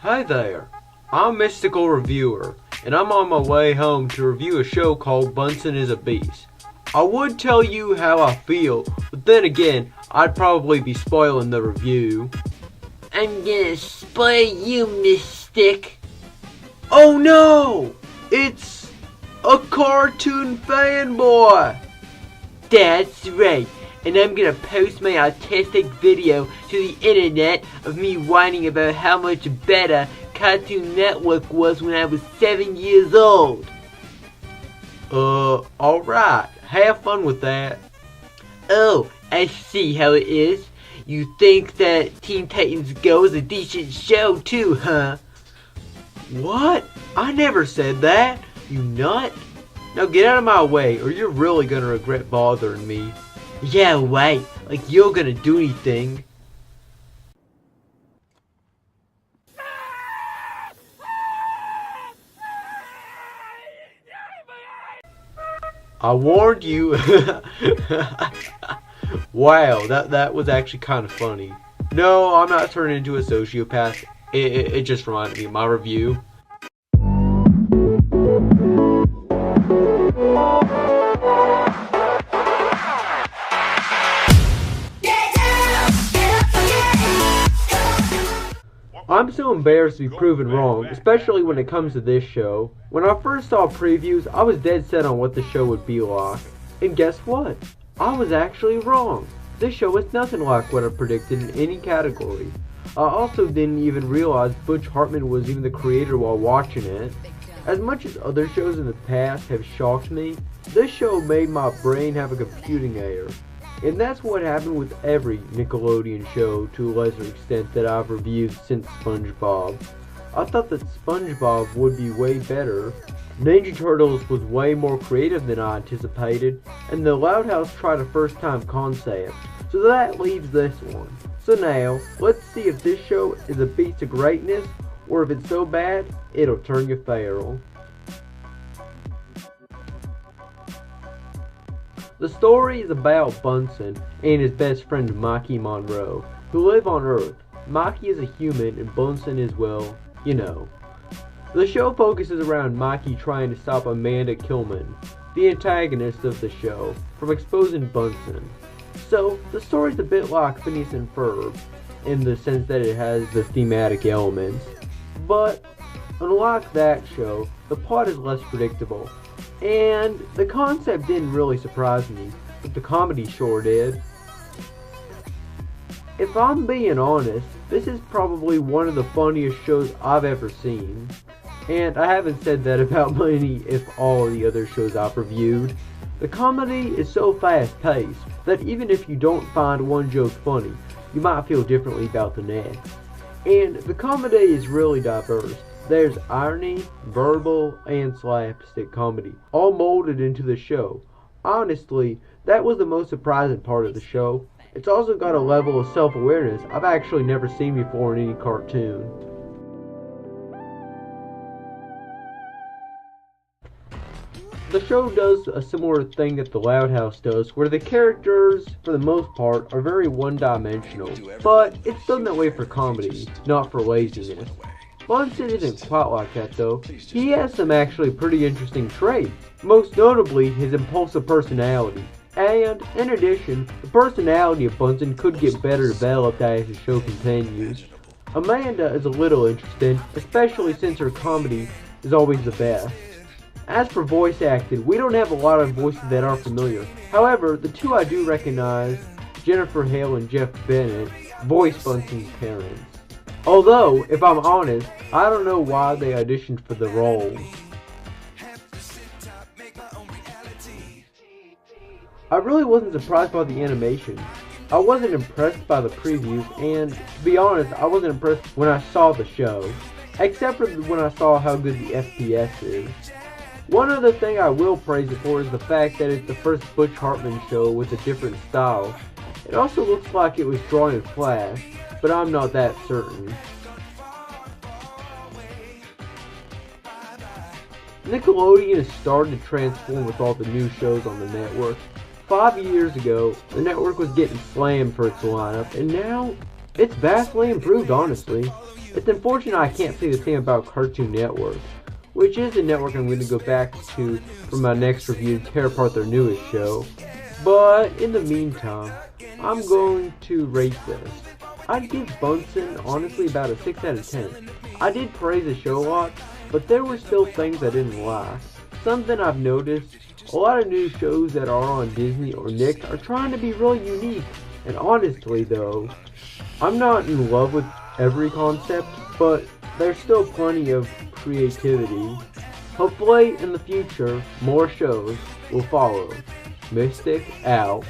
Hi there, I'm Mystical Reviewer, and I'm on my way home to review a show called Bunsen is a Beast. I would tell you how I feel, but then again, I'd probably be spoiling the review. I'm gonna spoil you, Mystic. Oh no! It's a cartoon fanboy! That's right, and I'm gonna post my autistic video to the internet of me whining about how much better Cartoon Network was when I was 7 years old. Alright, have fun with that. Oh, I see how it is. You think that Teen Titans Go is a decent show too, huh? What? I never said that, you nut. Now get out of my way, or you're really gonna regret bothering me. Yeah, right, like you're gonna do anything. I warned you. Wow, that was actually kind of funny. No, I'm not turning into a sociopath. It just reminded me of my review. I'm so embarrassed to be proven wrong, especially when it comes to this show. When I first saw previews, I was dead set on what the show would be like. And guess what? I was actually wrong. This show is nothing like what I predicted in any category. I also didn't even realize Butch Hartman was even the creator while watching it. As much as other shows in the past have shocked me, this show made my brain have a computing error. And that's what happened with every Nickelodeon show to a lesser extent that I've reviewed since SpongeBob. I thought that SpongeBob would be way better. Ninja Turtles was way more creative than I anticipated, and the Loud House tried a first time concept, so that leaves this one. So now, let's see if this show is a beast of greatness, or if it's so bad, it'll turn you feral. The story is about Bunsen and his best friend Mikey Monroe, who live on Earth. Mikey is a human and Bunsen is, well, you know. The show focuses around Mikey trying to stop Amanda Killman, the antagonist of the show, from exposing Bunsen. So, the story's a bit like Phineas and Ferb, in the sense that it has the thematic elements. But, unlike that show, the plot is less predictable. And the concept didn't really surprise me, but the comedy sure did. If I'm being honest, this is probably one of the funniest shows I've ever seen. And I haven't said that about many, if all, of the other shows I've reviewed. The comedy is so fast-paced that even if you don't find one joke funny, you might feel differently about the next. And the comedy is really diverse. There's irony, verbal, and slapstick comedy, all molded into the show. Honestly, that was the most surprising part of the show. It's also got a level of self-awareness I've actually never seen before in any cartoon. The show does a similar thing that the Loud House does, where the characters, for the most part, are very one-dimensional. But it's done that way for comedy, not for laziness. Bunsen isn't quite like that though. He has some actually pretty interesting traits, most notably his impulsive personality. And, in addition, the personality of Bunsen could get better developed as the show continues. Amanda is a little interesting, especially since her comedy is always the best. As for voice acting, we don't have a lot of voices that are familiar. However, the two I do recognize, Jennifer Hale and Jeff Bennett, voice Bunsen's parents. Although, if I'm honest, I don't know why they auditioned for the roles. I really wasn't surprised by the animation. I wasn't impressed by the previews, and to be honest, I wasn't impressed when I saw the show, except for when I saw how good the FPS is. One other thing I will praise it for is the fact that it's the first Butch Hartman show with a different style. It also looks like it was drawn in Flash, but I'm not that certain. Nickelodeon is starting to transform with all the new shows on the network. 5 years ago, the network was getting slammed for its lineup, and now It's vastly improved, honestly. It's unfortunate I can't say the same about Cartoon Network, which is a network I'm going to go back to for my next review and tear apart their newest show. But in the meantime, I'm going to rate this. I'd give Bunsen honestly about a 6 out of 10. I did praise the show a lot, but there were still things I didn't like. Something I've noticed, a lot of new shows that are on Disney or Nick are trying to be really unique. And honestly though, I'm not in love with every concept, but there's still plenty of creativity. Hopefully in the future, more shows will follow. Mystic out.